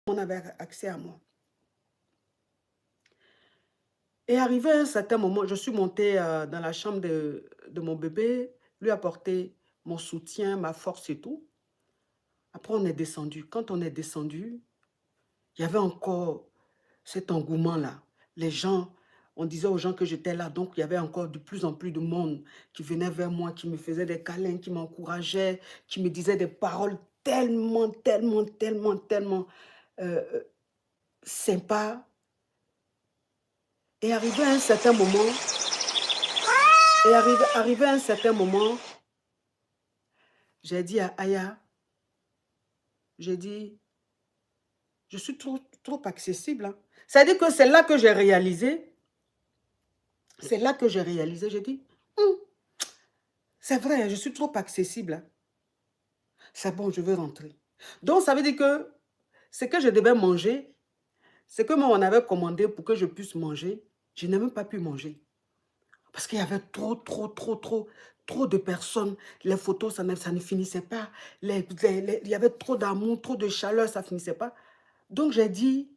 on avait accès à moi. Et arrivé à un certain moment, je suis montée dans la chambre de mon bébé, lui apporter mon soutien, ma force et tout. Après, on est descendu. Quand on est descendu, il y avait encore cet engouement-là. Les gens, on disait aux gens que j'étais là, donc il y avait encore de plus en plus de monde qui venait vers moi, qui me faisait des câlins, qui m'encourageait, qui me disait des paroles tellement, tellement, tellement, tellement sympas. Et arrivé à un certain moment, j'ai dit à Aya, j'ai dit, je suis trop accessible. Hein. C'est-à-dire que c'est là que j'ai réalisé, j'ai dit, c'est vrai, je suis trop accessible. Hein. C'est bon, je veux rentrer. Donc, ça veut dire que ce que je devais manger, ce que moi on avait commandé pour que je puisse manger, je n'ai même pas pu manger. Parce qu'il y avait trop de personnes. Les photos, ça ne finissait pas. Il y avait trop d'amour, trop de chaleur, ça ne finissait pas. Donc, j'ai dit,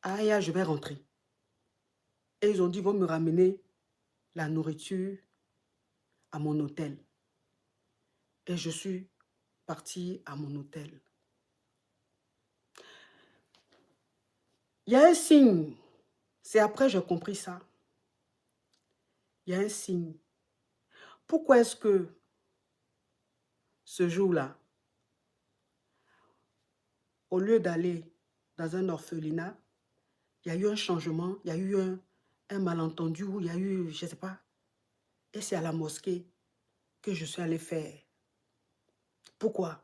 Aya, je vais rentrer. Et ils ont dit, ils vont me ramener la nourriture à mon hôtel. Et je suis partie à mon hôtel. Il y a un signe. C'est après que j'ai compris ça. Il y a un signe. Pourquoi est-ce que ce jour-là, au lieu d'aller dans un orphelinat, il y a eu un changement, il y a eu un malentendu, il y a eu, je ne sais pas. Et c'est à la mosquée que je suis allée faire. Pourquoi?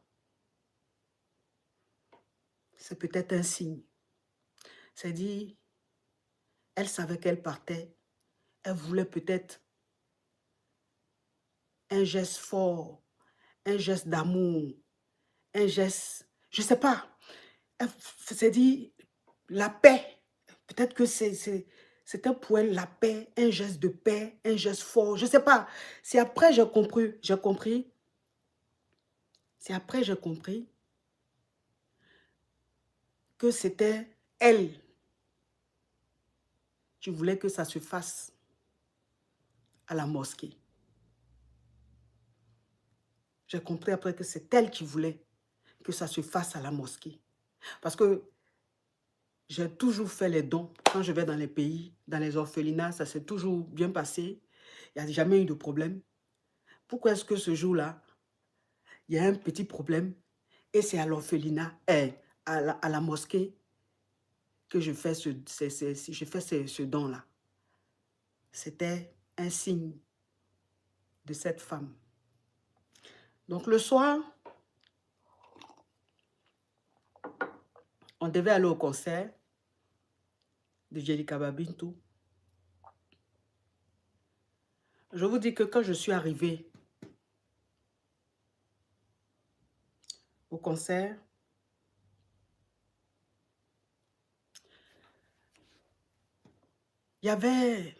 C'est peut-être un signe. C'est-à-dire, elle savait qu'elle partait. Elle voulait peut-être un geste fort, un geste d'amour, un geste, je ne sais pas. C'est-à-dire, la paix. Peut-être que c'était pour elle la paix, un geste de paix, un geste fort. Je ne sais pas. C'est après j'ai compris. C'est après j'ai compris que c'était elle qui voulait que ça se fasse à la mosquée. J'ai compris après que c'est elle qui voulait que ça se fasse à la mosquée. Parce que j'ai toujours fait les dons. Quand je vais dans les pays, dans les orphelinats, ça s'est toujours bien passé. Il n'y a jamais eu de problème. Pourquoi est-ce que ce jour-là, il y a un petit problème et c'est à l'orphelinat, à la mosquée que je fais ce don-là? C'était un signe de cette femme. Donc le soir, on devait aller au concert de Djelikaba Bintou. Je vous dis que quand je suis arrivée au concert, il y avait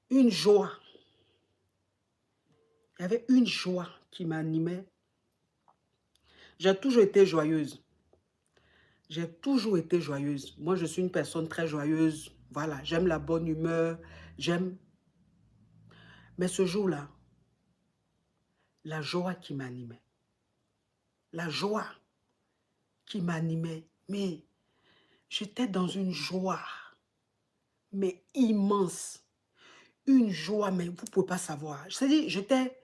une joie. Il y avait une joie qui m'animait. J'ai toujours été joyeuse. J'ai toujours été joyeuse. Moi, je suis une personne très joyeuse. Voilà, j'aime la bonne humeur. J'aime. Mais ce jour-là, la joie qui m'animait. La joie qui m'animait. Mais j'étais dans une joie, mais immense. Une joie, mais vous ne pouvez pas savoir. C'est-à-dire, j'étais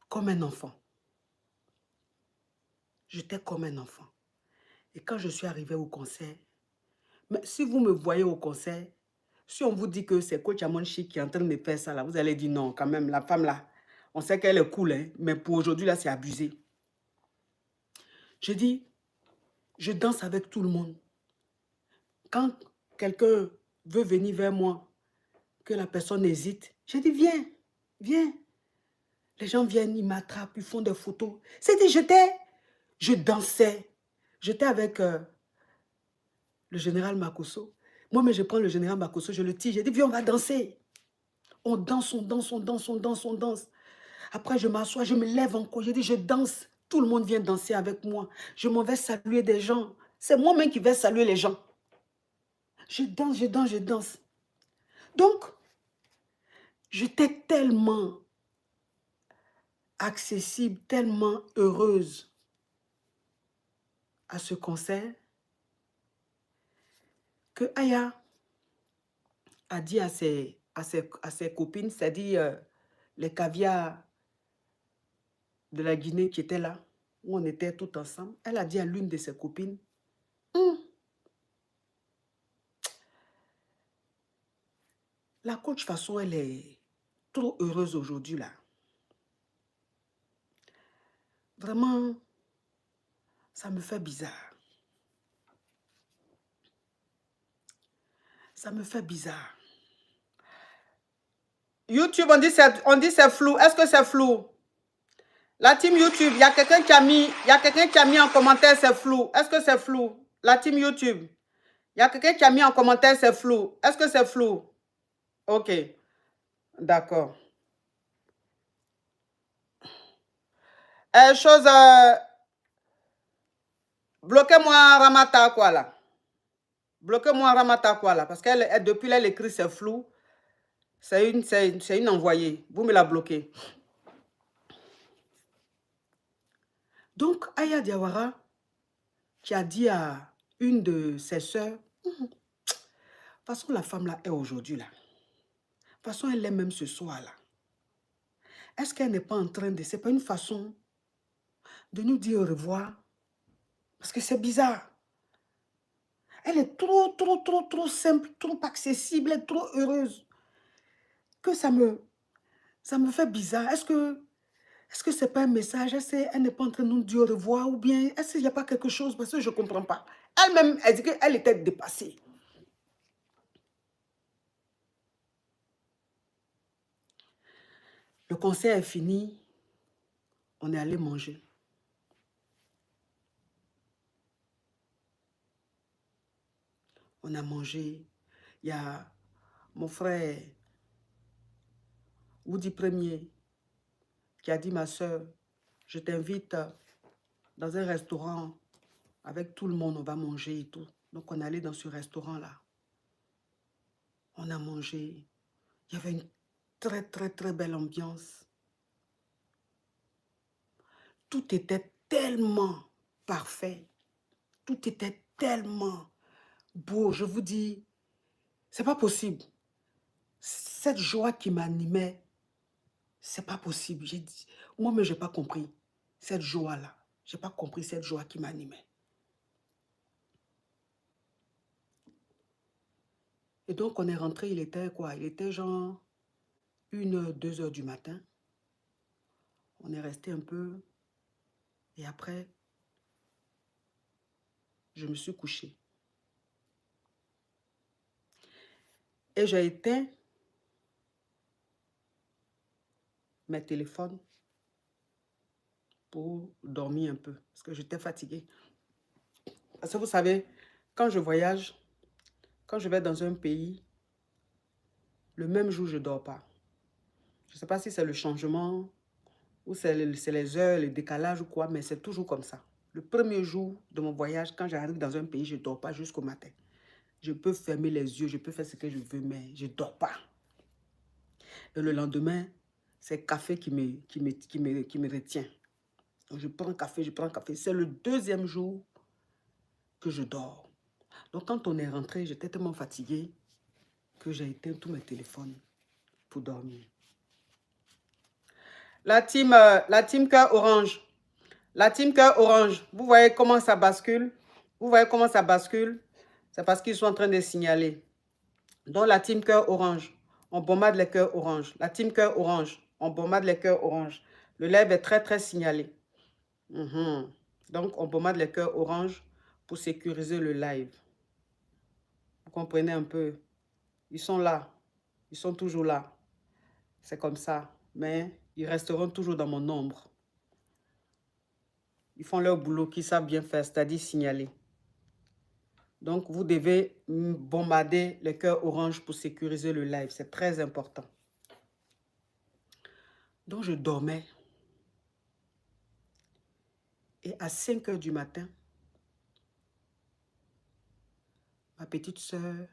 comme un enfant. J'étais comme un enfant. Et quand je suis arrivée au concert, mais si vous me voyez au concert, si on vous dit que c'est Coach Amonchi qui est en train de me faire ça, là, vous allez dire non, quand même, la femme là, on sait qu'elle est cool, hein, mais pour aujourd'hui, là, c'est abusé. Je dis, je danse avec tout le monde. Quand quelqu'un veut venir vers moi, que la personne hésite, je dis, viens, viens. Les gens viennent, ils m'attrapent, ils font des photos. C'est-à-dire, je dansais. J'étais avec le général Makosso. Moi, mais je prends le général Makosso, je le tire, je dis, viens, on va danser. On danse, on danse, on danse, on danse, on danse. Après, je m'assois, je me lève encore, je dis, je danse Tout le monde vient danser avec moi. Je m'en vais saluer des gens. C'est moi-même qui vais saluer les gens. Je danse, je danse, je danse. Donc, j'étais tellement accessible, tellement heureuse à ce concert que Aya a dit à ses copines, c'est-à-dire les caviars de la Guinée qui étaient là, où on était tous ensemble, elle a dit à l'une de ses copines, la coach façon, elle est trop heureuse aujourd'hui là. Vraiment, ça me fait bizarre. Ça me fait bizarre. YouTube, on dit c'est flou. Est-ce que c'est flou? La team YouTube, il y a quelqu'un qui a mis en commentaire c'est flou. Est-ce que c'est flou? La team YouTube, il y a quelqu'un qui a mis en commentaire c'est flou. Est-ce que c'est flou? Ok, d'accord. Bloquez-moi Ramata quoi là. Bloquez-moi Ramata quoi là. Parce que depuis là, elle écrit c'est flou. C'est une envoyée. Vous me la bloquez. Donc, Aya Diawara, qui a dit à une de ses sœurs, de toute façon, la femme là est aujourd'hui là. De toute façon, elle est même ce soir là. Est-ce qu'elle n'est pas en train de... C'est pas une façon de nous dire au revoir? Parce que c'est bizarre. Elle est trop simple, trop accessible, elle est trop heureuse. Que ça me fait bizarre. Est-ce que c'est pas un message? Elle n'est pas en train de nous dire au revoir? Ou bien est-ce qu'il n'y a pas quelque chose? Parce que je ne comprends pas. Elle-même, elle dit qu'elle était dépassée. Le concert est fini. On est allé manger. On a mangé. Il y a mon frère Woody Premier qui a dit, ma soeur, je t'invite dans un restaurant avec tout le monde, on va manger et tout. Donc, on est allé dans ce restaurant-là. On a mangé. Il y avait une très belle ambiance. Tout était tellement parfait. Tout était tellement beau. Je vous dis, c'est pas possible. Cette joie qui m'animait, c'est pas possible. J'ai dit, moi-même, je n'ai pas compris cette joie-là. Je n'ai pas compris cette joie qui m'animait. Et donc, on est rentré, il était quoi? Il était genre 1h, 2h du matin. On est resté un peu. Et après, je me suis couchée. Et j'ai éteint mes téléphones pour dormir un peu. Parce que j'étais fatiguée. Parce que vous savez, quand je voyage, quand je vais dans un pays, le même jour, je ne dors pas. Je ne sais pas si c'est le changement ou c'est les heures, le décalage ou quoi, mais c'est toujours comme ça. Le premier jour de mon voyage, quand j'arrive dans un pays, je ne dors pas jusqu'au matin. Je peux fermer les yeux, je peux faire ce que je veux, mais je ne dors pas. Et le lendemain, c'est café qui me retient. Donc je prends café, je prends café. C'est le deuxième jour que je dors. Donc quand on est rentré, j'étais tellement fatiguée que j'ai éteint tous mes téléphones pour dormir. La team cœur orange. La team cœur orange. Vous voyez comment ça bascule? Vous voyez comment ça bascule? C'est parce qu'ils sont en train de signaler. Donc la team cœur orange, on bombade les cœurs orange. La team cœur orange, on bombade les cœurs orange. Le live est très signalé. Donc on bombade les cœurs orange pour sécuriser le live. Vous comprenez un peu? Ils sont là. Ils sont toujours là. C'est comme ça. Mais ils resteront toujours dans mon ombre. Ils font leur boulot qu'ils savent bien faire, c'est-à-dire signaler. Donc, vous devez bombarder les cœurs orange pour sécuriser le live. C'est très important. Donc, je dormais. Et à 5 heures du matin, ma petite sœur,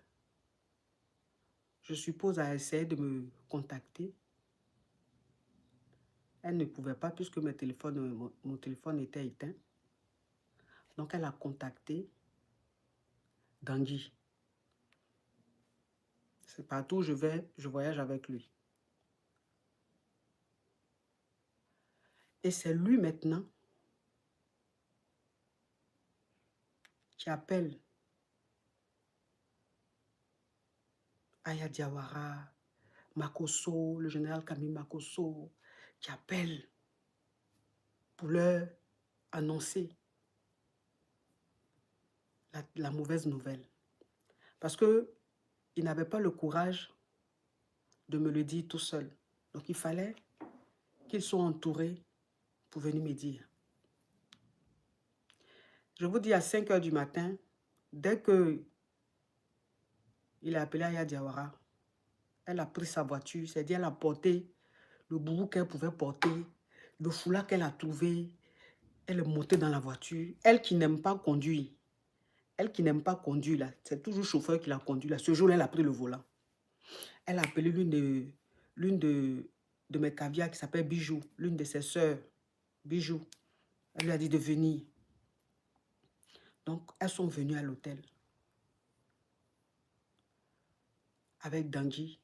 je suppose, a essayé de me contacter. Elle ne pouvait pas puisque mon téléphone était éteint. Donc, elle a contacté Dangui. C'est partout où je vais, je voyage avec lui. Et c'est lui maintenant qui appelle Aya Diawara, Makosso, le général Camille Makosso, qui appelle pour leur annoncer la mauvaise nouvelle. Parce qu'il n'avait pas le courage de me le dire tout seul. Donc il fallait qu'ils soient entourés pour venir me dire. Je vous dis à 5 heures du matin, dès que il a appelé Aya Diawara, elle a pris sa voiture, c'est-à-dire elle a porté le boubou qu'elle pouvait porter, le foulard qu'elle a trouvé, elle est montée dans la voiture. Elle qui n'aime pas conduire, là, c'est toujours le chauffeur qui l'a conduit là. Ce jour-là, elle a pris le volant. Elle a appelé l'une de mes caviars qui s'appelle Bijou, l'une de ses sœurs, Bijou. Elle lui a dit de venir. Donc, elles sont venues à l'hôtel avec Dangui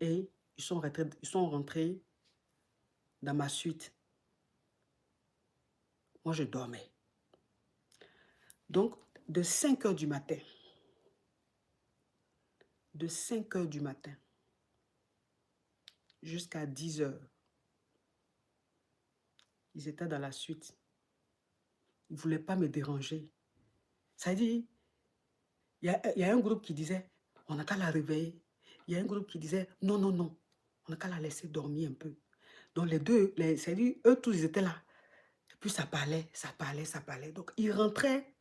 et ils sont rentrés dans ma suite. Moi, je dormais. Donc, de 5 heures du matin, jusqu'à 10 heures, ils étaient dans la suite. Ils ne voulaient pas me déranger. Ça dit, il y a un groupe qui disait, on n'a qu'à la réveiller. Il y a un groupe qui disait, non, non, non, on n'a qu'à la laisser dormir un peu. Donc les deux, ça dit, eux tous, ils étaient là. Et puis ça parlait, ça parlait, ça parlait. Donc ils rentraient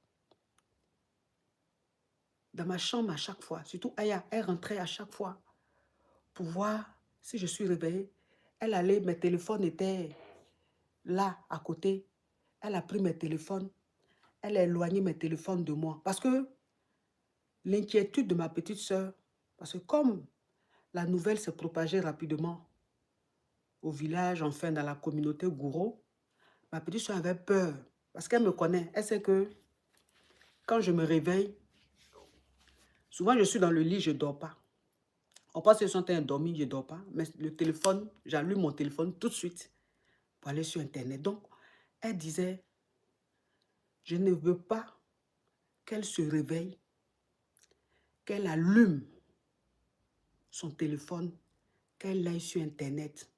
dans ma chambre à chaque fois. Surtout Aya, elle rentrait à chaque fois pour voir si je suis réveillée. Elle allait, mes téléphones étaient là, à côté. Elle a pris mes téléphones. Elle a éloigné mes téléphones de moi. Parce que l'inquiétude de ma petite sœur, parce que comme la nouvelle s'est propagée rapidement au village, enfin dans la communauté Gouro, ma petite soeur avait peur. Parce qu'elle me connaît. Elle sait que quand je me réveille, souvent je suis dans le lit, je ne dors pas. On pense que je suis endormi, je ne dors pas. Mais le téléphone, j'allume mon téléphone tout de suite pour aller sur Internet. Donc, elle disait, je ne veux pas qu'elle se réveille, qu'elle allume son téléphone, qu'elle aille sur Internet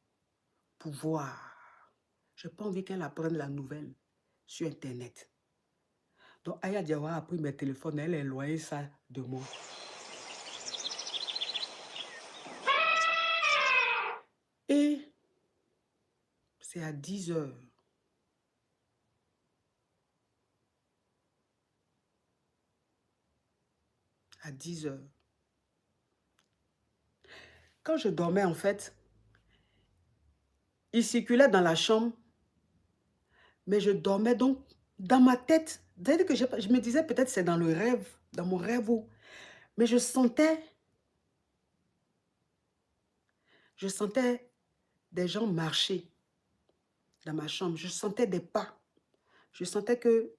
pour voir. Je n'ai pas envie qu'elle apprenne la nouvelle sur Internet. Donc, Aya Diawara a pris mes téléphones, elle a éloigné ça de moi. Et c'est à 10 heures. À 10 heures. Quand je dormais, en fait, il circulait dans la chambre, mais je dormais donc dans ma tête. C'est-à-dire que je me disais peut-être c'est dans le rêve, dans mon rêve, mais je sentais des gens marcher dans ma chambre. Je sentais des pas. Je sentais qu'il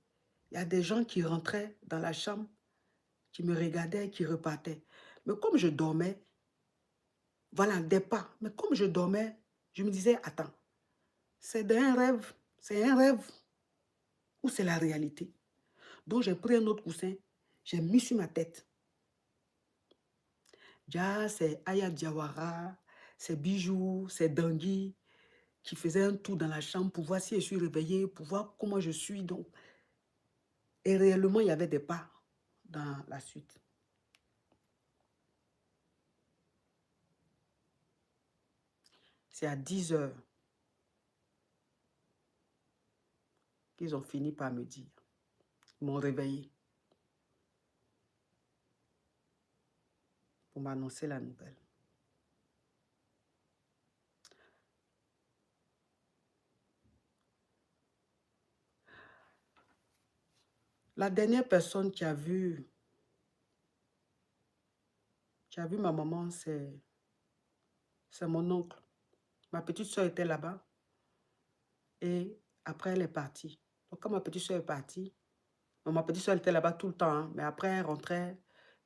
y a des gens qui rentraient dans la chambre, qui me regardaient, qui repartaient. Mais comme je dormais, voilà, des pas. Mais comme je dormais, je me disais, attends, c'est un rêve ou c'est la réalité? Donc j'ai pris un autre coussin, j'ai mis sur ma tête. Déjà, c'est Aya Diawara, c'est Bijou, c'est Dangui qui faisaient un tour dans la chambre pour voir si je suis réveillée, pour voir comment je suis. Donc. Et réellement, il y avait des pas dans la suite. C'est à 10 heures qu'ils ont fini par me dire. Ils m'ont réveillé pour m'annoncer la nouvelle. La dernière personne qui a vu ma maman, c'est mon oncle. Ma petite soeur était là-bas et après elle est partie. Donc quand ma petite soeur est partie, bon, ma petite soeur était là-bas tout le temps, hein, mais après elle rentrait,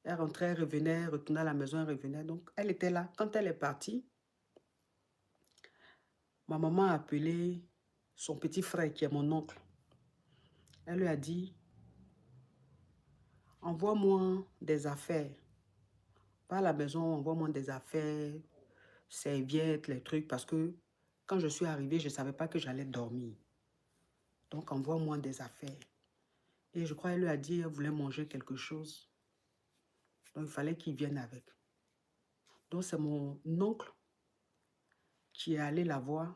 elle revenait, elle retournait à la maison, elle revenait. Donc elle était là. Quand elle est partie, ma maman a appelé son petit frère qui est mon oncle. Elle lui a dit, envoie-moi des affaires. Pas à la maison, envoie-moi des affaires, serviettes, les trucs, parce que quand je suis arrivée, je ne savais pas que j'allais dormir. Donc, envoie-moi des affaires. Et je crois qu'elle lui a dit, elle voulait manger quelque chose. Donc, il fallait qu'il vienne avec. Donc, c'est mon oncle qui est allé la voir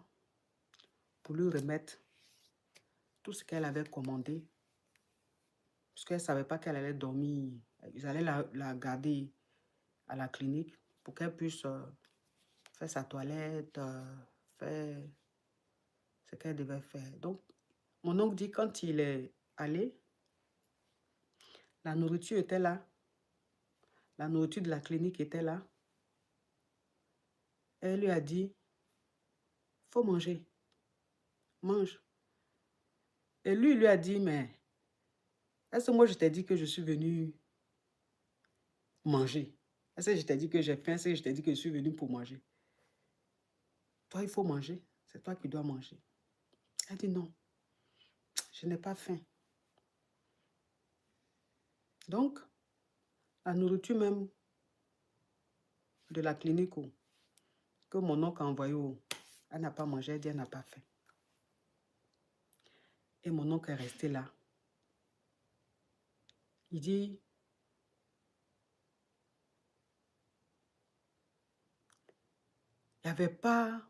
pour lui remettre tout ce qu'elle avait commandé. Parce qu'elle ne savait pas qu'elle allait dormir. Ils allaient la garder à la clinique pour qu'elle puisse faire sa toilette, faire ce qu'elle devait faire. Donc, mon oncle dit quand il est allé, la nourriture était là. La nourriture de la clinique était là. Elle lui a dit, faut manger, mange. Et lui, il lui a dit, mais est-ce que moi je t'ai dit que je suis venu manger? Est-ce que je t'ai dit que j'ai faim? Est-ce que je t'ai dit que je suis venu pour manger? Toi, il faut manger. C'est toi qui dois manger. Elle dit non, je n'ai pas faim. Donc, la nourriture même de la clinique que mon oncle a envoyé, elle n'a pas mangé, elle dit elle n'a pas faim. Et mon oncle est resté là. Il dit, il n'y avait pas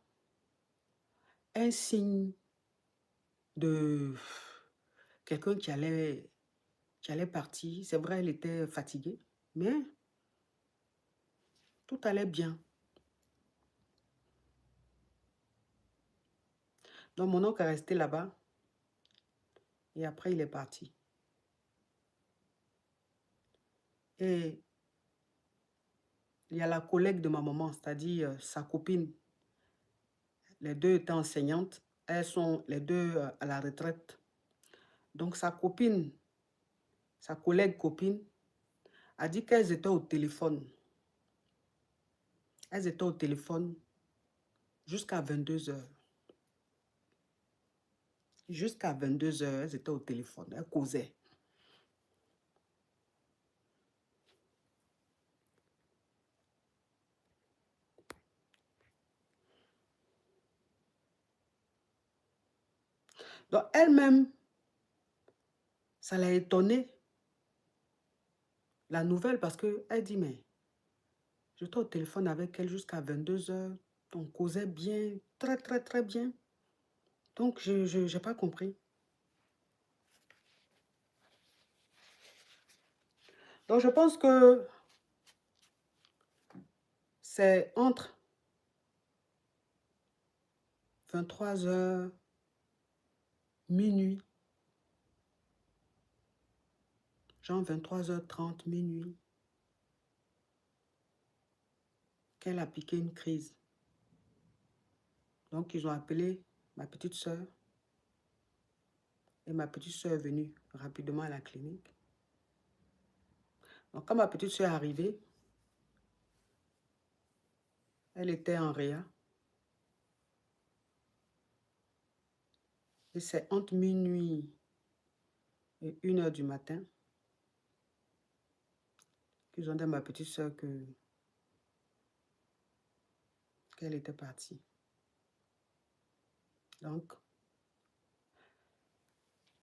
un signe de quelqu'un qui allait partir. C'est vrai, elle était fatiguée, mais tout allait bien. Donc, mon oncle est resté là-bas et après, il est parti. Et il y a la collègue de ma maman, c'est-à-dire sa copine. Les deux étaient enseignantes. Elles sont les deux à la retraite. Donc, sa copine, sa collègue copine, a dit qu'elles étaient au téléphone. Elles étaient au téléphone jusqu'à 22 heures. Jusqu'à 22 heures, elles étaient au téléphone. Elles causaient. Donc, elle-même, ça l'a étonnée, la nouvelle, parce qu'elle dit, mais j'étais au téléphone avec elle jusqu'à 22 heures. On causait bien, très, très, très bien. Donc, je n'ai pas compris. Donc, je pense que c'est entre 23 heures, minuit, genre 23h30, minuit, qu'elle a piqué une crise. Donc, ils ont appelé ma petite soeur. Et ma petite soeur est venue rapidement à la clinique. Donc, quand ma petite soeur est arrivée, elle était en réa. Et c'est entre minuit et 1h du matin qu'ils ont dit à ma petite soeur qu'elle était partie. Donc,